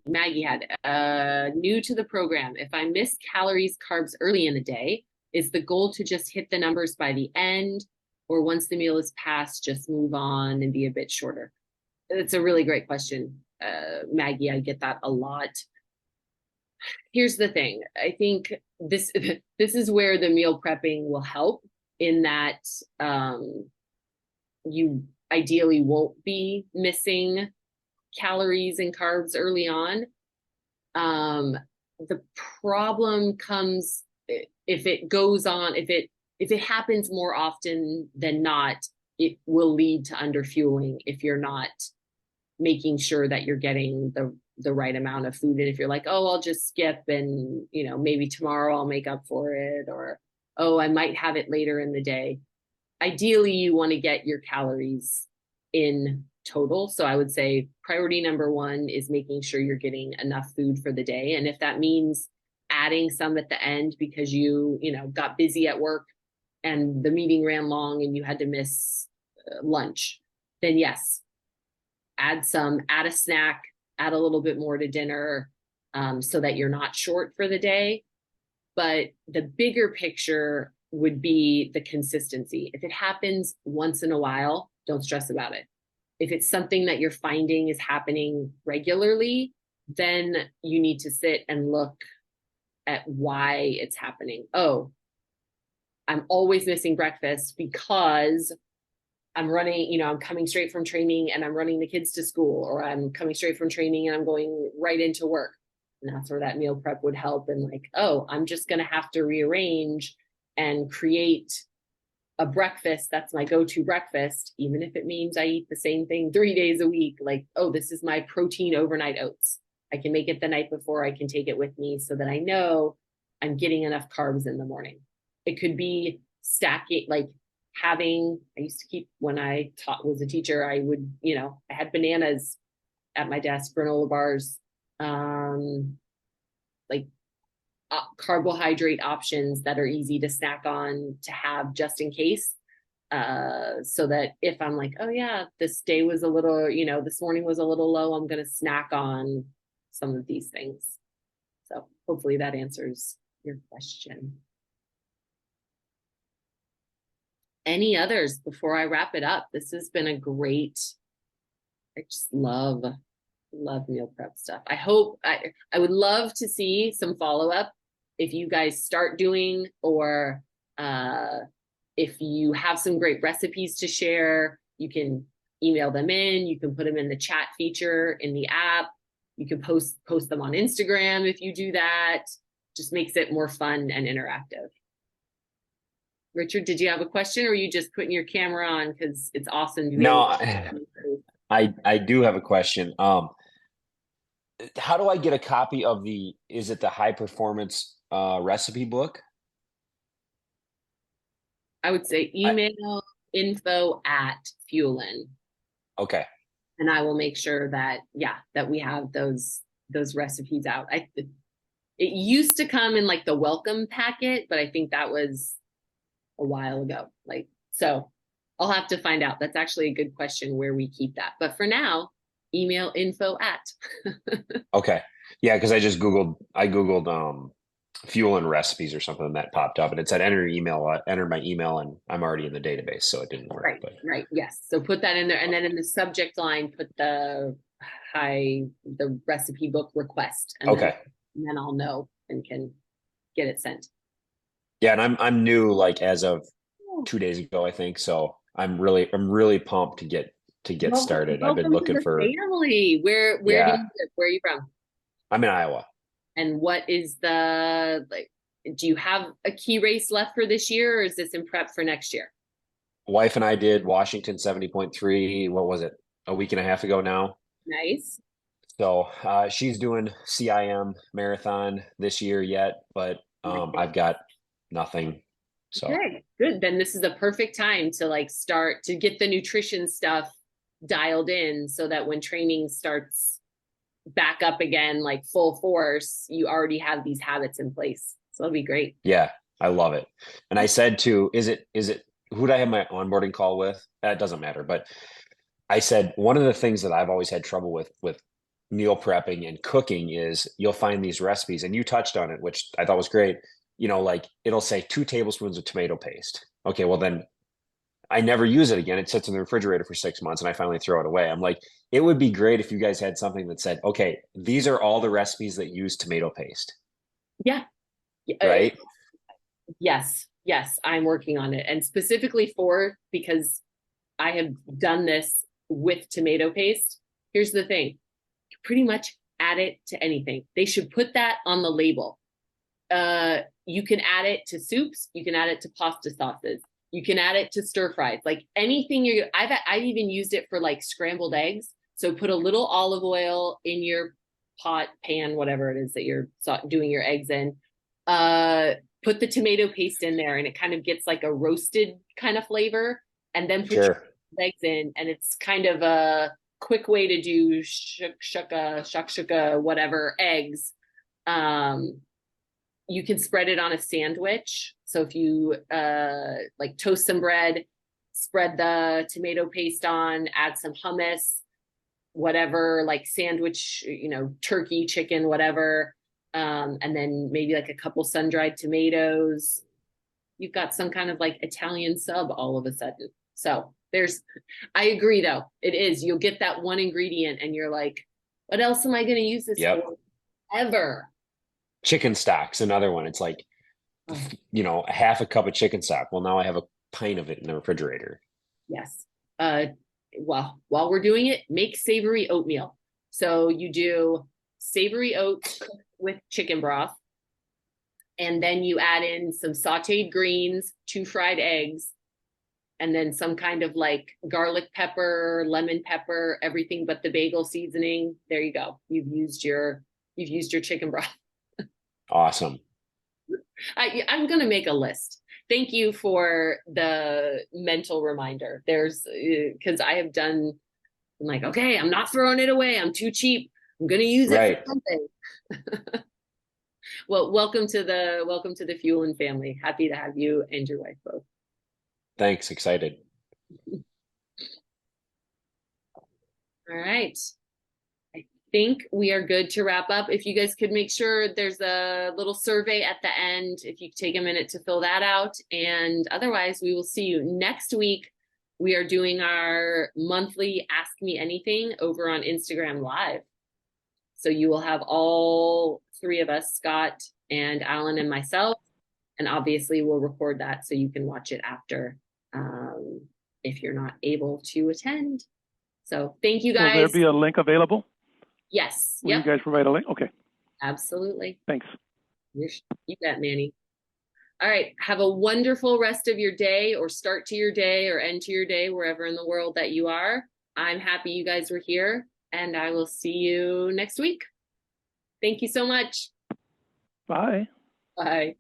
A: Maggie had new to the program. If I miss calories, carbs early in the day, is the goal to just hit the numbers by the end, or once the meal is passed, just move on and be a bit shorter? It's a really great question, Maggie. I get that a lot. Here's the thing. I think this is where the meal prepping will help, in that you ideally won't be missing calories and carbs early on. The problem comes if it happens more often than not. It will lead to underfueling if you're not making sure that you're getting the right amount of food. And if you're like, oh, I'll just skip and maybe tomorrow I'll make up for it, or oh, I might have it later in the day. Ideally, you want to get your calories in total. So I would say priority number one is making sure you're getting enough food for the day. And if that means adding some at the end because you got busy at work and the meeting ran long and you had to miss lunch, then yes, add a snack, add a little bit more to dinner, so that you're not short for the day. But the bigger picture would be the consistency. If it happens once in a while, don't stress about it. If it's something that you're finding is happening regularly, then you need to sit and look at why it's happening. Oh, I'm always missing breakfast because I'm running, I'm coming straight from training and I'm running the kids to school, or I'm coming straight from training and I'm going right into work. And that's where that meal prep would help. And like, oh, I'm just going to have to rearrange and create a breakfast that's my go-to breakfast, even if it means I eat the same thing 3 days a week. Like, oh, this is my protein overnight oats. I can make it the night before. I can take it with me so that I know I'm getting enough carbs in the morning. It could be stacking, like having, I used to keep, when I was a teacher, I would, I had bananas at my desk, granola bars, like carbohydrate options that are easy to snack on to have just in case. So that if I'm like, oh yeah, this day was a little, this morning was a little low, I'm going to snack on some of these things. So hopefully that answers your question. Any others before I wrap it up? This has been a great, I just love meal prep stuff. I would love to see some follow-up if you guys start doing, or if you have some great recipes to share, you can email them in, you can put them in the chat feature in the app, you can post them on Instagram if you do that. Just makes it more fun and interactive. Richard, did you have a question, or are you just putting your camera on because it's awesome to be
D: No,
A: able to...
D: I do have a question. How do I get a copy of is it the high performance recipe book?
A: I would say email info@Fuelin.
D: Okay.
A: And I will make sure that, that we have those recipes out. It used to come in like the welcome packet, but I think that was a while ago. So I'll have to find out. That's actually a good question where we keep that. But for now, email info@.
D: Okay. Yeah, because I googled Fuelin recipes or something that popped up, and it said enter my email, and I'm already in the database, so it didn't work.
A: Right. Yes. So put that in there, and then in the subject line, put the recipe book request, and then I'll know and can get it sent.
D: Yeah, and I'm new, like as of 2 days ago, I think. So I'm really pumped to get started. I've been looking for
A: family. Where do you live? Where are you from?
D: I'm in Iowa.
A: And what is do you have a key race left for this year, or is this in prep for next year?
D: Wife and I did Washington 70.3. What was it? A week and a half ago now.
A: Nice.
D: So she's doing CIM marathon this year yet, but I've got nothing. So
A: good. Then this is the perfect time to start to get the nutrition stuff dialed in, so that when training starts back up again, like full force, you already have these habits in place. So it'll be great.
D: Yeah, I love it. And I said is it who did I have my onboarding call with? That doesn't matter. But I said, one of the things that I've always had trouble with meal prepping and cooking is you'll find these recipes, and you touched on it, which I thought was great. Like it'll say 2 tablespoons of tomato paste. Okay, well then I never use it again. It sits in the refrigerator for 6 months, and I finally throw it away. I'm like, it would be great if you guys had something that said, okay, these are all the recipes that use tomato paste.
A: Yeah.
D: Right?
A: Yes, I'm working on it. And specifically because I have done this with tomato paste. Here's the thing. You pretty much add it to anything. They should put that on the label. You can add it to soups. You can add it to pasta sauces. You can add it to stir fries. Like anything I've even used it for scrambled eggs. So put a little olive oil in your pot, pan, whatever it is that you're doing your eggs in. Put the tomato paste in there, and it kind of gets like a roasted kind of flavor, and then put your eggs in, and it's kind of a quick way to do shakshuka, whatever eggs. You can spread it on a sandwich. So if you toast some bread, spread the tomato paste on, add some hummus, whatever, sandwich, turkey, chicken, whatever. And then maybe a couple sun-dried tomatoes. You've got some kind of Italian sub all of a sudden. So I agree though. It is, you'll get that one ingredient and you're like, what else am I going to use this for? Ever. Chicken
D: stock's another one. It's a half a cup of chicken stock. Well, now I have a pint of it in the refrigerator.
A: Yes. Well, while we're doing it, make savory oatmeal. So you do savory oats with chicken broth, and then you add in some sauteed greens, 2 fried eggs, and then some kind of garlic pepper, lemon pepper, everything but the bagel seasoning. There you go. You've used your chicken broth.
D: Awesome.
A: I'm going to make a list. Thank you for the mental reminder. There's because I have done, I'm like, okay, I'm not throwing it away. I'm too cheap. I'm going to use it for
D: Right.
A: something. Well, welcome to the Fuelin family. Happy to have you and your wife both.
D: Thanks. Excited.
A: All right. I think we are good to wrap up. If you guys could make sure there's a little survey at the end, if you take a minute to fill that out. And otherwise, we will see you next week. We are doing our monthly Ask Me Anything over on Instagram Live. So you will have all three of us, Scott and Alan and myself. And obviously we'll record that so you can watch it after if you're not able to attend. So thank you
B: Will
A: guys.
B: there be a link available?
A: Yes.
B: Will
A: Yep.
B: you guys provide a link? Okay,
A: Absolutely.
B: thanks.
A: You bet, Manny. All right. Have a wonderful rest of your day, or start to your day, or end to your day, wherever in the world that you are. I'm happy you guys were here, and I will see you next week. Thank you so much.
B: Bye.
A: Bye.